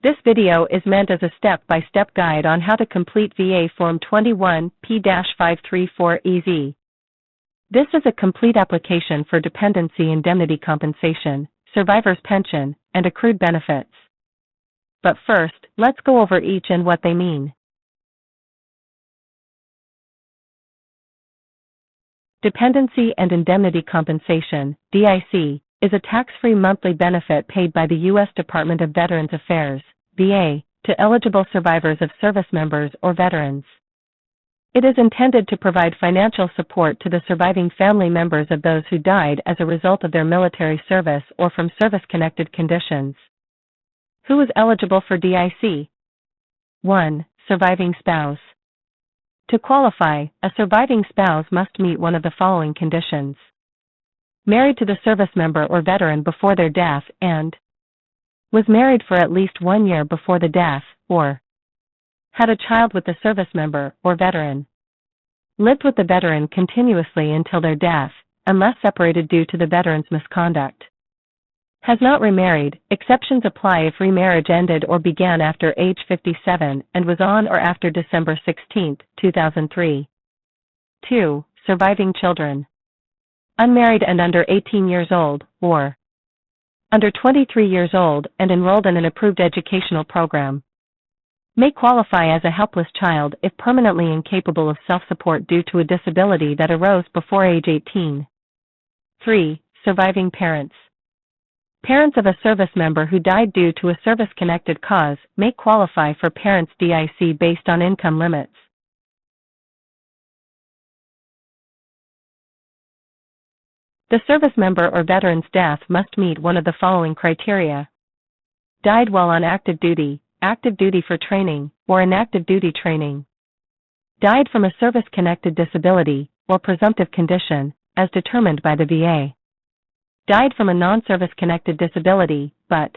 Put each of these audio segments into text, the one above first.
This video is meant as a step-by-step guide on how to complete VA Form 21P-534EZ. This is a complete application for dependency indemnity compensation, survivor's pension, and accrued benefits. But first, let's go over each and what they mean. Dependency and Indemnity Compensation, DIC, is a tax-free monthly benefit paid by the U.S. Department of Veterans Affairs, VA, to eligible survivors of service members or veterans. It is intended to provide financial support to the surviving family members of those who died as a result of their military service or from service-connected conditions. Who is eligible for DIC? 1. Surviving spouse. To qualify, a surviving spouse must meet one of the following conditions: married to the service member or veteran before their death and was married for at least 1 year before the death, or had a child with the service member or veteran, lived with the veteran continuously until their death, unless separated due to the veteran's misconduct. Has not remarried. Exceptions apply if remarriage ended or began after age 57 and was on or after December 16, 2003. 2. Surviving children. Unmarried and under 18 years old, or under 23 years old and enrolled in an approved educational program. May qualify as a helpless child if permanently incapable of self-support due to a disability that arose before age 18. 3. Surviving parents. Parents of a service member who died due to a service-connected cause may qualify for parents' DIC based on income limits. The service member or veteran's death must meet one of the following criteria: died while on active duty for training, or inactive duty training. Died from a service-connected disability, or presumptive condition, as determined by the VA. Died from a non-service-connected disability, but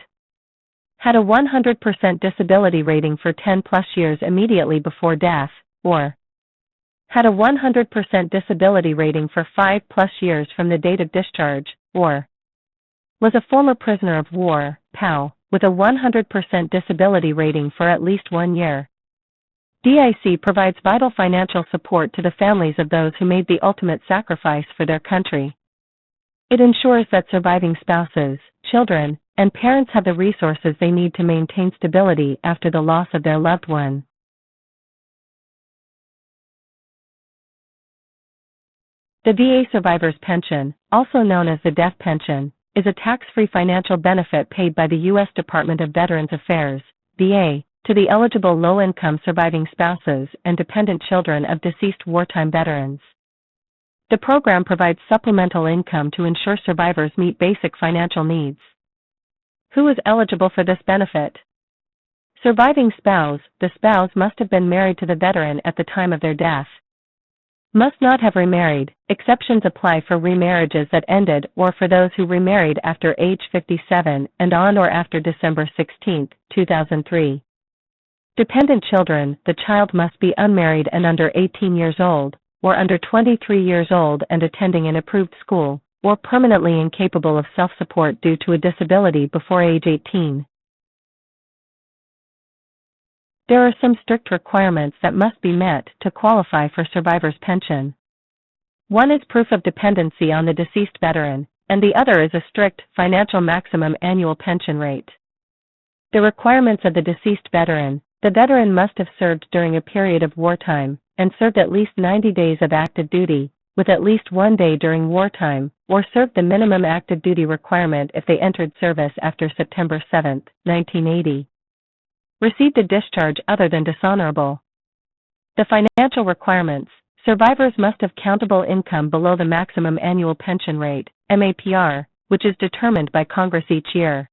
had a 100% disability rating for 10+ years immediately before death, or had a 100% disability rating for 5+ years from the date of discharge, or was a former prisoner of war, POW, with a 100% disability rating for at least 1 year. DIC provides vital financial support to the families of those who made the ultimate sacrifice for their country. It ensures that surviving spouses, children, and parents have the resources they need to maintain stability after the loss of their loved one. The VA Survivors Pension, also known as the death pension, is a tax-free financial benefit paid by the U.S. Department of Veterans Affairs, VA, to the eligible low-income surviving spouses and dependent children of deceased wartime veterans. The program provides supplemental income to ensure survivors meet basic financial needs. Who is eligible for this benefit? Surviving spouse. The spouse must have been married to the veteran at the time of their death. Must not have remarried. Exceptions apply for remarriages that ended or for those who remarried after age 57 and on or after December 16, 2003. Dependent children. The child must be unmarried and under 18 years old, or under 23 years old and attending an approved school, or permanently incapable of self-support due to a disability before age 18. There are some strict requirements that must be met to qualify for survivor's pension. One is proof of dependency on the deceased veteran, and the other is a strict financial maximum annual pension rate. The requirements of the deceased veteran: the veteran must have served during a period of wartime, and served at least 90 days of active duty, with at least 1 day during wartime, or served the minimum active duty requirement if they entered service after September 7, 1980. Received a discharge other than dishonorable. The financial requirements: survivors must have countable income below the maximum annual pension rate, MAPR, which is determined by Congress each year.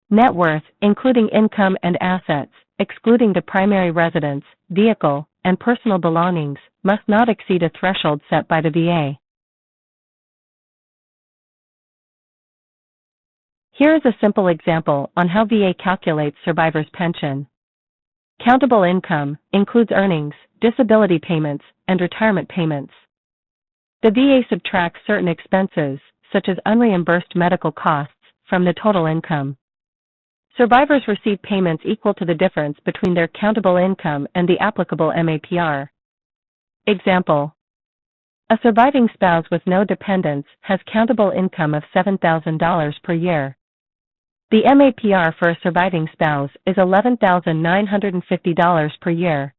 Net worth, including income and assets, excluding the primary residence, vehicle, and personal belongings, must not exceed a threshold set by the VA. Here is a simple example on how VA calculates survivor's pension. Countable income includes earnings, disability payments, and retirement payments. The VA subtracts certain expenses, such as unreimbursed medical costs, from the total income. Survivors receive payments equal to the difference between their countable income and the applicable MAPR. Example: a surviving spouse with no dependents has countable income of $7,000 per year. The MAPR for a surviving spouse is $11,950 per year.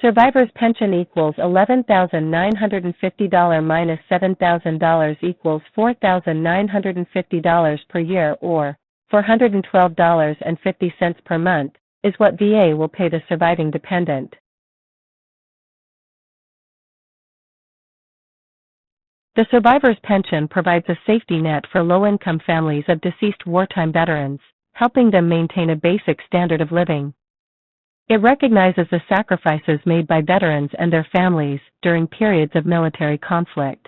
Survivor's pension equals $11,950 minus $7,000 equals $4,950 per year, or $412.50 per month, is what VA will pay the surviving dependent. The survivor's pension provides a safety net for low-income families of deceased wartime veterans, helping them maintain a basic standard of living. It recognizes the sacrifices made by veterans and their families during periods of military conflict.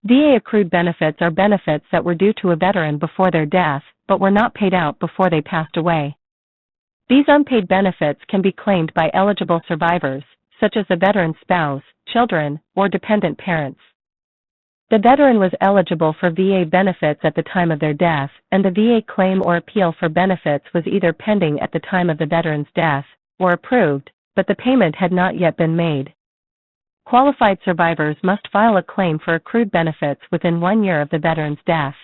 VA accrued benefits are benefits that were due to a veteran before their death, but were not paid out before they passed away. These unpaid benefits can be claimed by eligible survivors, such as the veteran's spouse, children, or dependent parents. The veteran was eligible for VA benefits at the time of their death, and the VA claim or appeal for benefits was either pending at the time of the veteran's death, or approved, but the payment had not yet been made. Qualified survivors must file a claim for accrued benefits within 1 year of the veteran's death.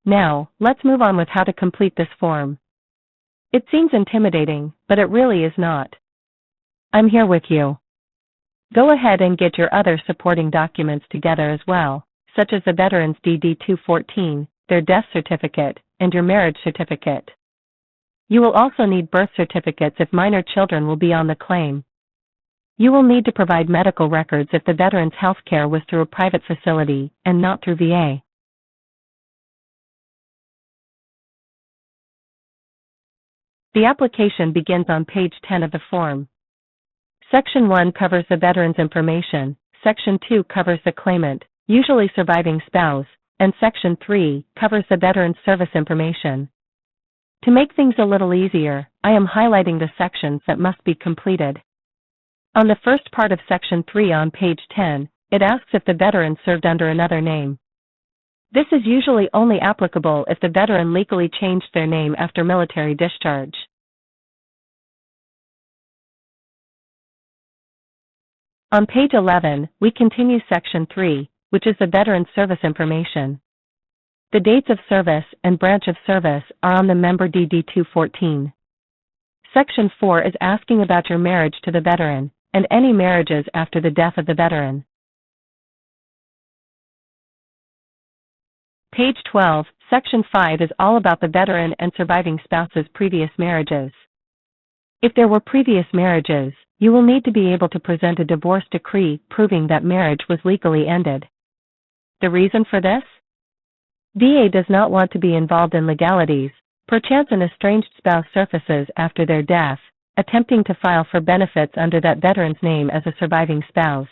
Now, let's move on with how to complete this form. It seems intimidating, but it really is not. I'm here with you. Go ahead and get your other supporting documents together as well, such as the veteran's DD-214, their death certificate, and your marriage certificate. You will also need birth certificates if minor children will be on the claim. You will need to provide medical records if the veteran's health care was through a private facility and not through VA. The application begins on page 10 of the form. Section 1 covers the veteran's information, Section 2 covers the claimant, usually surviving spouse, and Section 3 covers the veteran's service information. To make things a little easier, I am highlighting the sections that must be completed. On the first part of Section 3 on page 10, it asks if the veteran served under another name. This is usually only applicable if the veteran legally changed their name after military discharge. On page 11, we continue Section 3, which is the veteran's service information. The dates of service and branch of service are on the member DD-214. Section 4 is asking about your marriage to the veteran, and any marriages after the death of the veteran. Page 12, Section 5 is all about the veteran and surviving spouse's previous marriages. If there were previous marriages, you will need to be able to present a divorce decree proving that marriage was legally ended. The reason for this? VA does not want to be involved in legalities. Perchance an estranged spouse surfaces after their death, attempting to file for benefits under that veteran's name as a surviving spouse.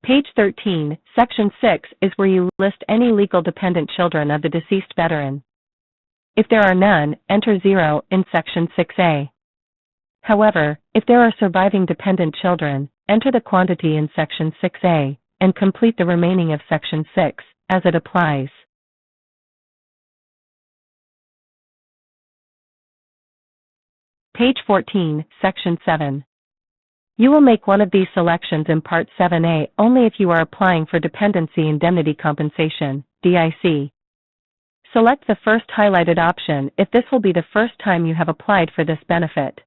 Page 13, Section 6 is where you list any legal dependent children of the deceased veteran. If there are none, enter 0 in Section 6A. However, if there are surviving dependent children, enter the quantity in Section 6A, and complete the remaining of Section 6, as it applies. Page 14, Section 7. You will make one of these selections in Part 7A only if you are applying for Dependency Indemnity Compensation, DIC. Select the first highlighted option if this will be the first time you have applied for this benefit.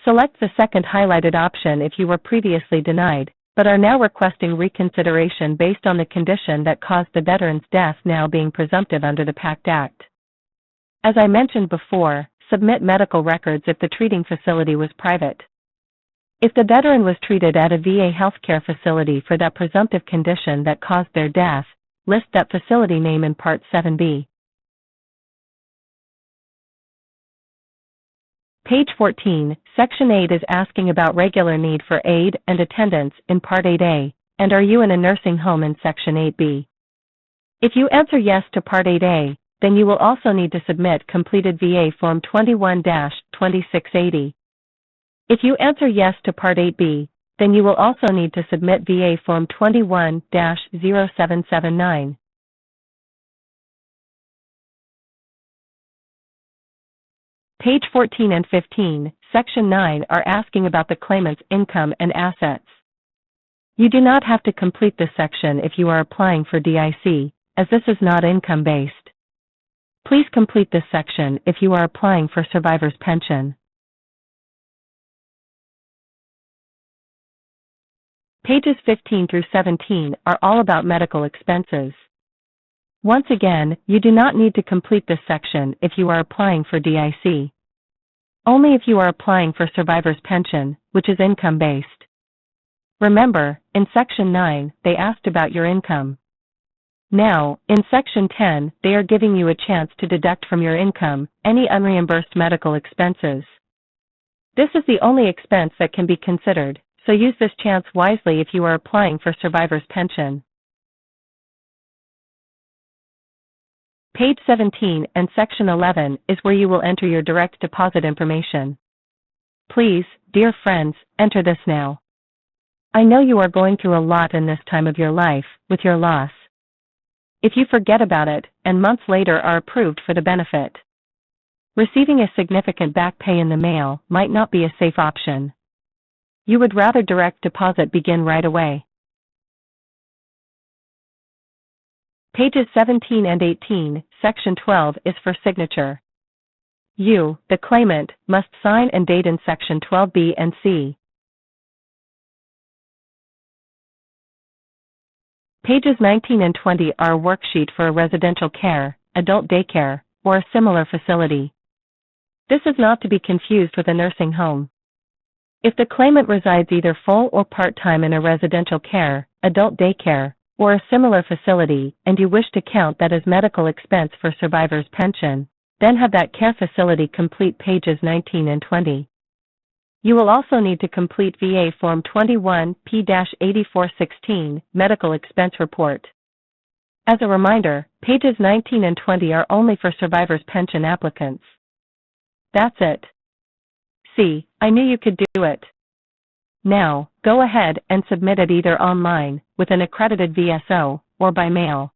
Select the second highlighted option if you were previously denied, but are now requesting reconsideration based on the condition that caused the veteran's death now being presumptive under the PACT Act. As I mentioned before, submit medical records if the treating facility was private. If the veteran was treated at a VA healthcare facility for that presumptive condition that caused their death, list that facility name in Part 7B. Page 14, Section 8 is asking about regular need for aid and attendance in Part 8A, and are you in a nursing home in Section 8B. If you answer yes to Part 8A, then you will also need to submit completed VA Form 21-2680. If you answer yes to Part 8B, then you will also need to submit VA Form 21-0779. Page 14 and 15, Section 9 are asking about the claimant's income and assets. You do not have to complete this section if you are applying for DIC, as this is not income-based. Please complete this section if you are applying for survivor's pension. Pages 15 through 17 are all about medical expenses. Once again, you do not need to complete this section if you are applying for DIC. Only if you are applying for survivor's pension, which is income-based. Remember, in Section 9, they asked about your income. Now, in Section 10, they are giving you a chance to deduct from your income any unreimbursed medical expenses. This is the only expense that can be considered, so use this chance wisely if you are applying for survivor's pension. Page 17 and Section 11 is where you will enter your direct deposit information. Please, dear friends, enter this now. I know you are going through a lot in this time of your life, with your loss. If you forget about it, and months later are approved for the benefit, receiving a significant back pay in the mail might not be a safe option. You would rather direct deposit begin right away. Pages 17 and 18, Section 12 is for signature. You, the claimant, must sign and date in Section 12B and C. Pages 19 and 20 are a worksheet for a residential care, adult daycare, or a similar facility. This is not to be confused with a nursing home. If the claimant resides either full or part-time in a residential care, adult daycare, or a similar facility, and you wish to count that as medical expense for survivor's pension, then have that care facility complete pages 19 and 20. You will also need to complete VA Form 21-P-8416, Medical Expense Report. As a reminder, pages 19 and 20 are only for survivor's pension applicants. That's it. See, I knew you could do it. Now, go ahead and submit it either online, with an accredited VSO, or by mail.